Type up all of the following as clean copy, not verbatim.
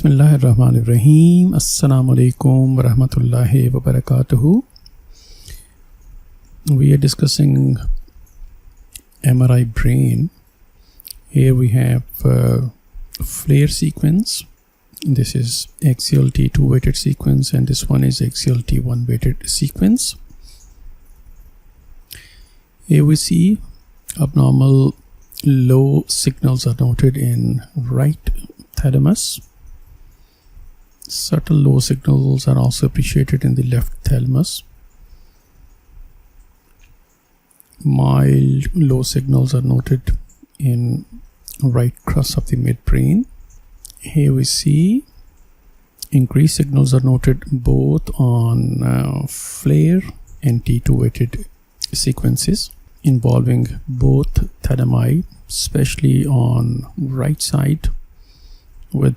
Bismillahirrahmanirrahim. Assalamu alaikum wa rahmatullahi wa barakatuhu. We are discussing MRI brain. Here we have flare sequence. This is axial T2 weighted sequence, and this one is axial T1 weighted sequence. Here we see abnormal low signals are noted in right thalamus. Subtle low signals are also appreciated in the left thalamus. Mild low signals are noted in right crus of the midbrain. Here we see increased signals are noted both on flare and T2 weighted sequences involving both thalami, especially on right side, with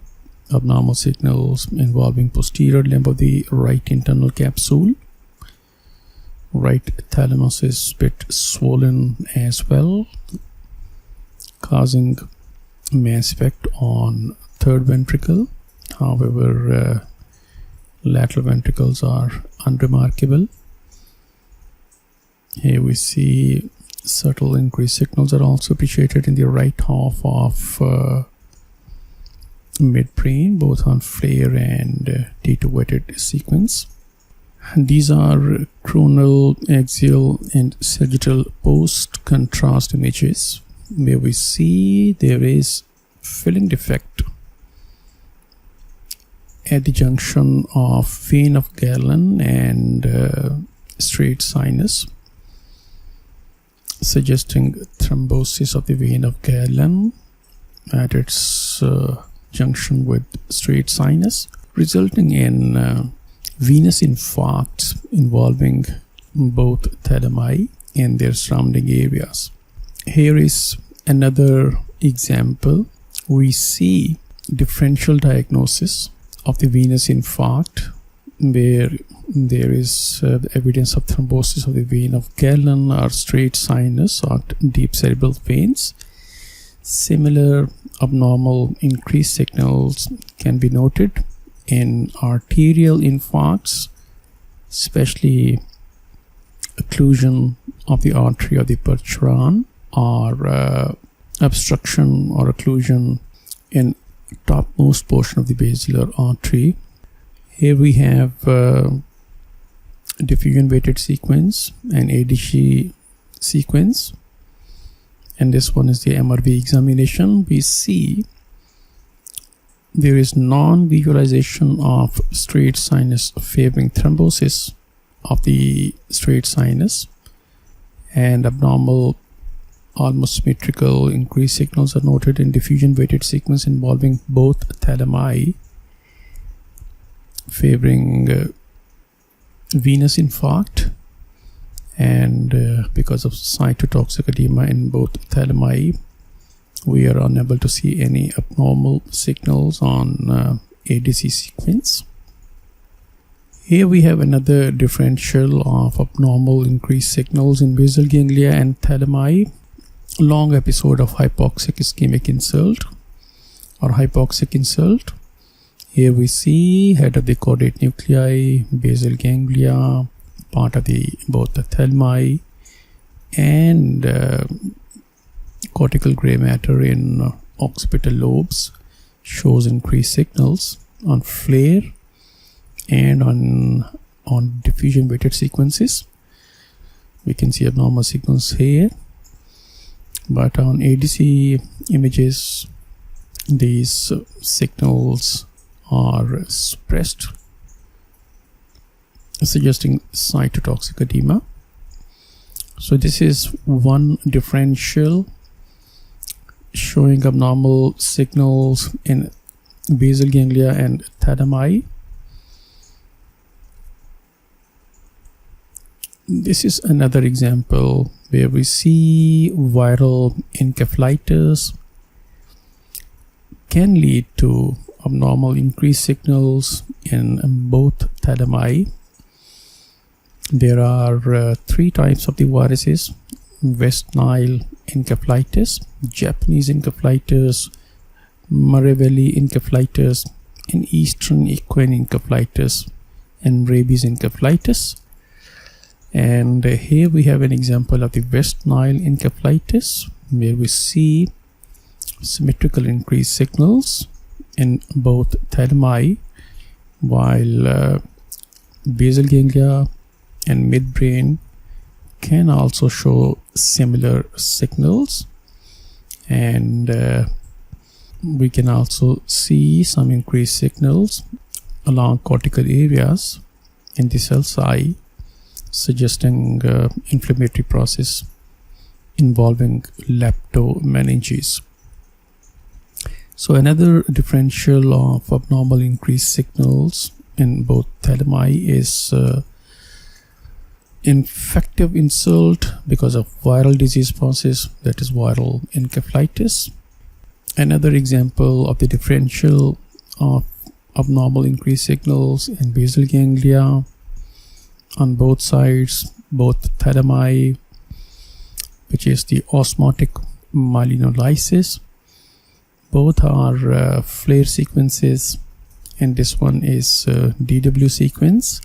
abnormal signals involving posterior limb of the right internal capsule. Right thalamus is a bit swollen as well, causing mass effect on third ventricle. However, lateral ventricles are unremarkable. Here we see subtle increased signals are also appreciated in the right half of midbrain, both on flare and T2 weighted sequence. These are coronal, axial, and sagittal post-contrast images where we see there is filling defect at the junction of vein of Galen and straight sinus, suggesting thrombosis of the vein of Galen at its junction with straight sinus, resulting in venous infarcts involving both thalami and their surrounding areas. Here is another example. We see differential diagnosis of the venous infarct where there is evidence of thrombosis of the vein of Galen or straight sinus or deep cerebral veins. Similar abnormal increased signals can be noted in arterial infarcts, especially occlusion of the artery of the Percheron, or obstruction or occlusion in topmost portion of the basilar artery. Here we have diffusion weighted sequence and ADC sequence, and this one is the MRV examination. We see there is non-visualization of straight sinus favoring thrombosis of the straight sinus, and abnormal almost symmetrical increased signals are noted in diffusion weighted sequence involving both thalami, favoring venous infarct, and because of cytotoxic edema in both thalami, we are unable to see any abnormal signals on ADC sequence. Here we have another differential of abnormal increased signals in basal ganglia and thalami. Long episode of hypoxic ischemic insult or hypoxic insult. Here we see head of the caudate nuclei, basal ganglia, part of both the thalami, and cortical gray matter in occipital lobes shows increased signals on flare and on diffusion weighted sequences. We can see abnormal signals here, but on ADC images these signals are suppressed, suggesting cytotoxic edema. So this is one differential showing abnormal signals in basal ganglia and thalami. This is another example where we see viral encephalitis can lead to abnormal increased signals in both thalami. There are three types of the viruses: West Nile encephalitis, Japanese encephalitis, Murray Valley encephalitis, in eastern equine encephalitis and rabies encephalitis. And here we have an example of the West Nile encephalitis, where we see symmetrical increased signals in both thalami, while basal ganglia and midbrain can also show similar signals. And we can also see some increased signals along cortical areas in the sulci, suggesting inflammatory process involving leptomeninges. So another differential of abnormal increased signals in both thalami is infective insult because of viral disease process, that is viral encephalitis. Another example of the differential of abnormal increased signals in basal ganglia on both sides, both thalami, which is the osmotic myelinolysis. Both are flare sequences, and this one is DW sequence.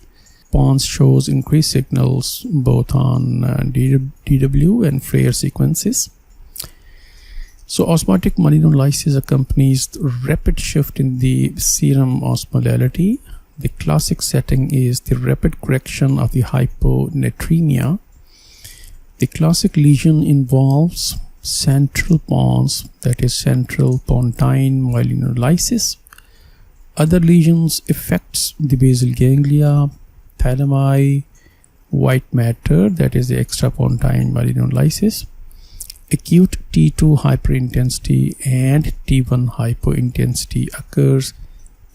Pons shows increased signals both on DW and flare sequences. So osmotic myelinolysis accompanies rapid shift in the serum osmolality. The classic setting is the rapid correction of the hyponatremia. The classic lesion involves central pons, that is central pontine myelinolysis. Other lesions affects the basal ganglia, thalami, white matter, that is the extrapontine myelinolysis. Acute T2 hyperintensity and T1 hypointensity occurs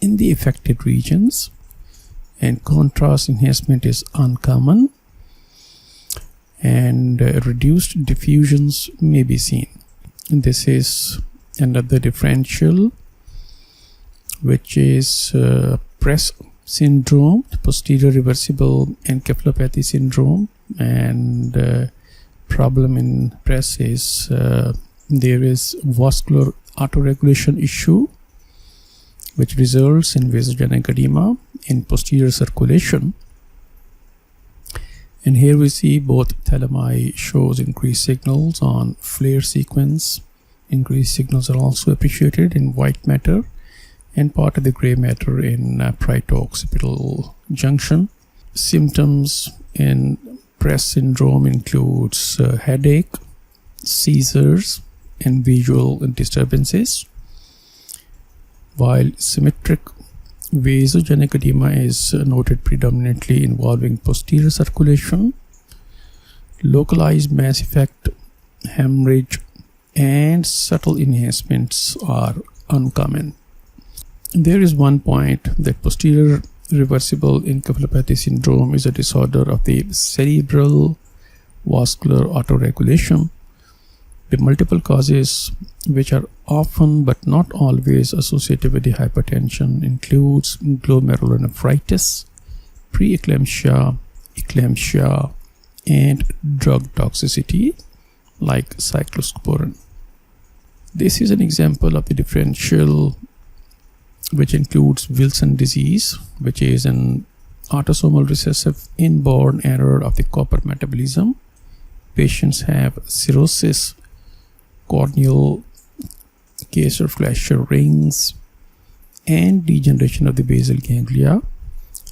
in the affected regions, and contrast enhancement is uncommon, and reduced diffusions may be seen. And this is another differential, which is press syndrome, posterior reversible encephalopathy syndrome. And problem in press is there is vascular autoregulation issue, which results in vasogenic edema in posterior circulation. And here we see both thalami shows increased signals on flare sequence. Increased signals are also appreciated in white matter and part of the gray matter in parieto-occipital junction. Symptoms in press syndrome includes headache, seizures, and visual disturbances, while symmetric vasogenic edema is noted predominantly involving posterior circulation. Localized mass effect, hemorrhage, and subtle enhancements are uncommon. There is one point that posterior reversible encephalopathy syndrome is a disorder of the cerebral vascular autoregulation. The multiple causes, which are often but not always associated with the hypertension, includes glomerulonephritis, preeclampsia, eclampsia, and drug toxicity like cyclosporin. This is an example of the differential, which includes Wilson disease, which is an autosomal recessive inborn error of the copper metabolism. Patients have cirrhosis, corneal Kayser-Fleischer rings, and degeneration of the basal ganglia.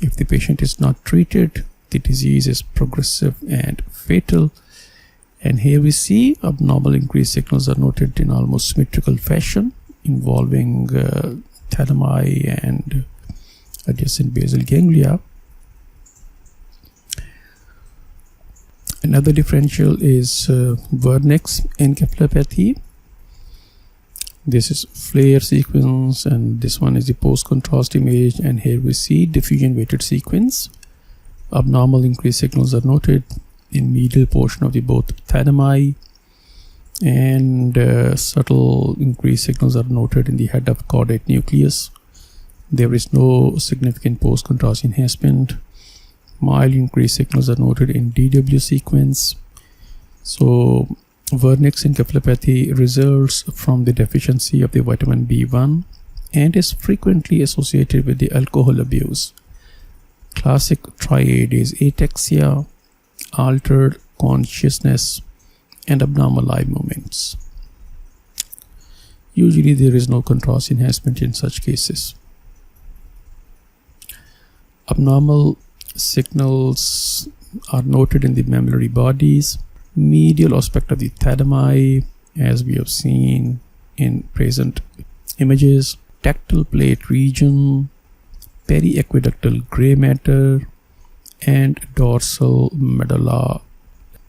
If the patient is not treated, the disease is progressive and fatal. And here we see abnormal increased signals are noted in almost symmetrical fashion involving thalami and adjacent basal ganglia. Another differential is Wernicke's encephalopathy. This is flare sequence, and this one is the post-contrast image, and here we see diffusion weighted sequence. Abnormal increased signals are noted in medial portion of the both thalami, and subtle increased signals are noted in the head of caudate nucleus. There is no significant post-contrast enhancement. Mild increased signals are noted in DW sequence. So Wernicke's encephalopathy results from the deficiency of the vitamin B1 and is frequently associated with the alcohol abuse. Classic triad is ataxia, altered consciousness, and abnormal eye movements. Usually there is no contrast enhancement in such cases. Abnormal signals are noted in the mammillary bodies, medial aspect of the thalamus, as we have seen in present images, tactile plate region, periaqueductal gray matter, and dorsal medulla.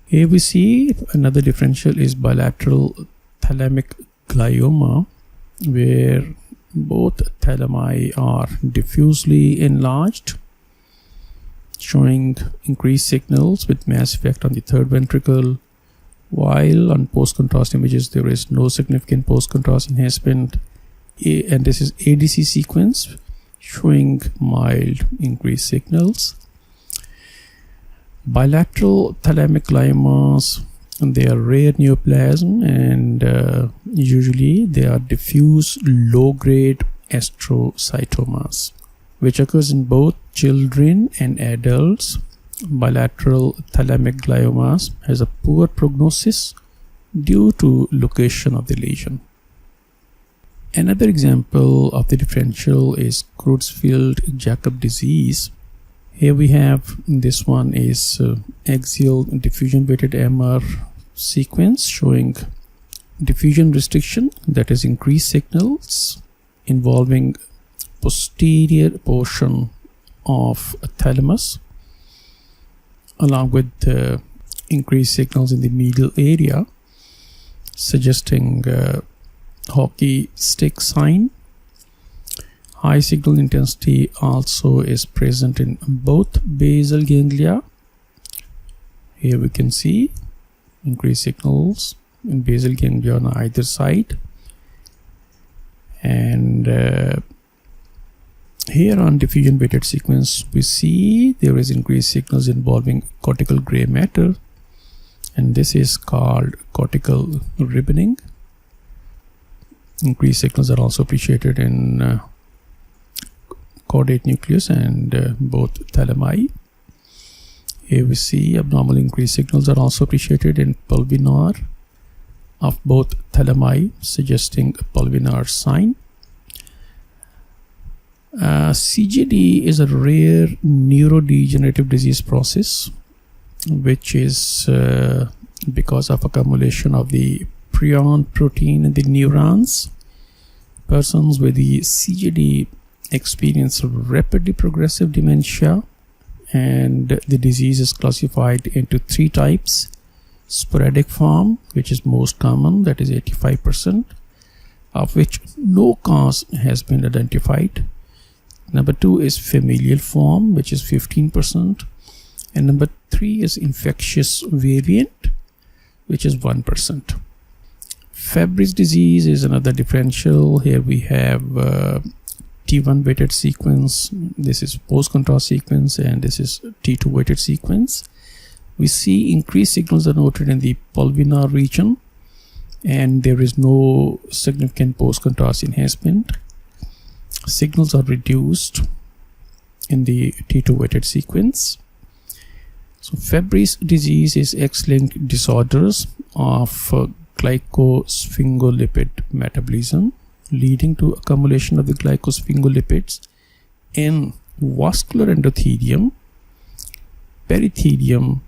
Here we see another differential is bilateral thalamic glioma, where both thalami are diffusely enlarged, showing increased signals with mass effect on the third ventricle, while on post-contrast images there is no significant post-contrast enhancement, and this is ADC sequence showing mild increased signals. Bilateral thalamic gliomas, they are rare neoplasm, and usually they are diffuse low-grade astrocytomas, which occurs in both children and adults. Bilateral thalamic gliomas has a poor prognosis due to location of the lesion. Another example of the differential is Creutzfeldt-Jakob disease. Here we have, this one is axial diffusion weighted MR sequence showing diffusion restriction, that is increased signals involving posterior portion of thalamus, along with increased signals in the medial area, suggesting hockey stick sign. High signal intensity also is present in both basal ganglia. Here we can see increased signals in basal ganglia on either side, and here on diffusion weighted sequence we see there is increased signals involving cortical gray matter, and this is called cortical ribboning. Increased signals are also appreciated in caudate nucleus and both thalami. Here we see abnormal increased signals are also appreciated in pulvinar of both thalami, suggesting a pulvinar sign. CJD is a rare neurodegenerative disease process, which is because of accumulation of the prion protein in the neurons. Persons with the CJD experience rapidly progressive dementia, and the disease is classified into 3 types: sporadic form, which is most common, that is 85%, of which no cause has been identified. Number 2 is familial form, which is 15%, and number 3 is infectious variant, which is 1%. Fabry's disease is another differential. Here we have T1 weighted sequence, this is post-contrast sequence, and this is T2 weighted sequence. We see increased signals are noted in the pulvinar region, and there is no significant post-contrast enhancement. Signals are reduced in the T2 weighted sequence. So Fabry's disease is X-linked disorders of glycosphingolipid metabolism, leading to accumulation of the glycosphingolipids in vascular endothelium, perithelium,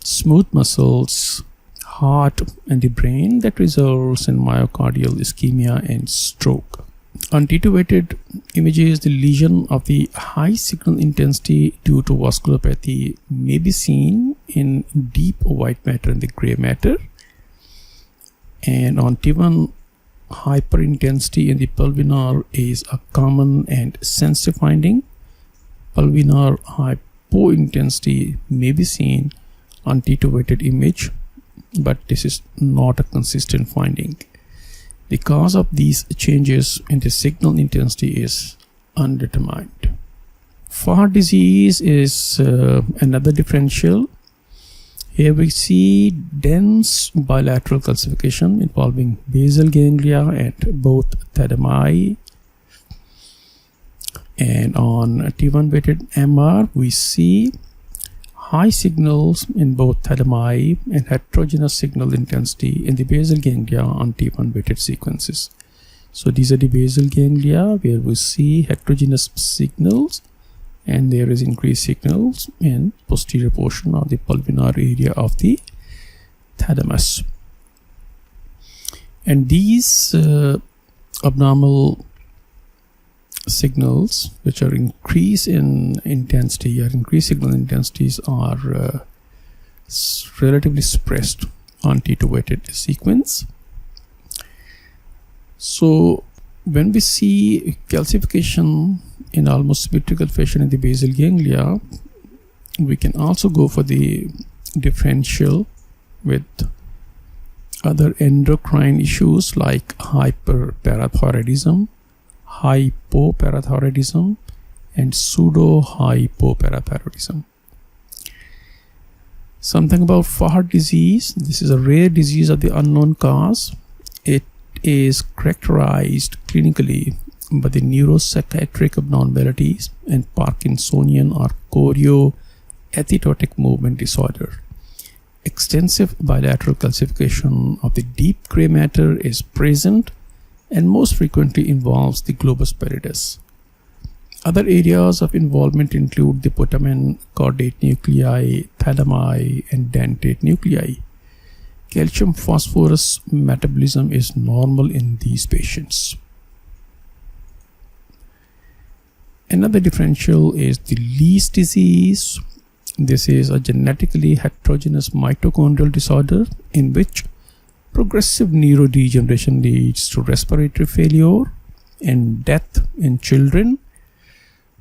smooth muscles, heart, and the brain, that results in myocardial ischemia and stroke. On T2 weighted images, the lesion of the high signal intensity due to vasculopathy may be seen in deep white matter and the gray matter. And on T1, hyperintensity in the pulvinar is a common and sensitive finding. Pulvinar hypointensity may be seen on T2 weighted image, but this is not a consistent finding. The cause of these changes in the signal intensity is undetermined. Far disease is another differential. Here we see dense bilateral calcification involving basal ganglia and both thalami. And on T1 weighted MR, we see high signals in both thalami and heterogeneous signal intensity in the basal ganglia on T1 weighted sequences. So these are the basal ganglia where we see heterogeneous signals, and there is increased signals in posterior portion of the pulvinar area of the thalamus. And these abnormal signals, which are increase in intensity or increased signal intensities, are relatively suppressed on T2 weighted sequence. So when we see calcification in almost symmetrical fashion in the basal ganglia, we can also go for the differential with other endocrine issues like hyperparathyroidism, hypoparathyroidism, and pseudo-hypoparathyroidism. Something about Fahd disease. This is a rare disease of the unknown cause. It is characterized clinically by the neuropsychiatric abnormalities and Parkinsonian or chorioathetotic movement disorder. Extensive bilateral calcification of the deep gray matter is present and most frequently involves the globus pallidus. Other areas of involvement include the putamen, caudate nuclei, thalami, and dentate nuclei. Calcium phosphorus metabolism is normal in these patients. Another differential is the Lees disease. This is a genetically heterogeneous mitochondrial disorder in which progressive neurodegeneration leads to respiratory failure and death in children.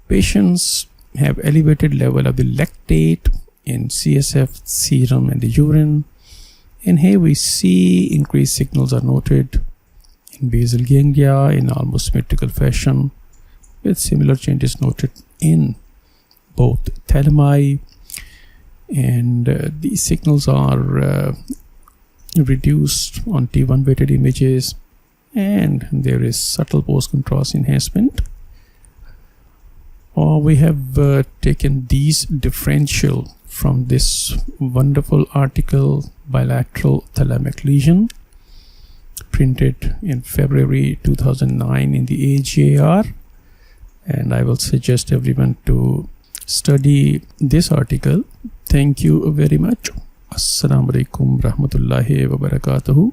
Patients have elevated level of the lactate in CSF, serum, and the urine. And here we see increased signals are noted in basal ganglia in almost symmetrical fashion, with similar changes noted in both thalami, and these signals are reduced on T1 weighted images, and there is subtle post-contrast enhancement. We have taken these differential from this wonderful article, Bilateral Thalamic Lesion, printed in February 2009 in the AJR, and I will suggest everyone to study this article. Thank you very much. Assalamu alaikum rahmatullahi wa barakatuhu.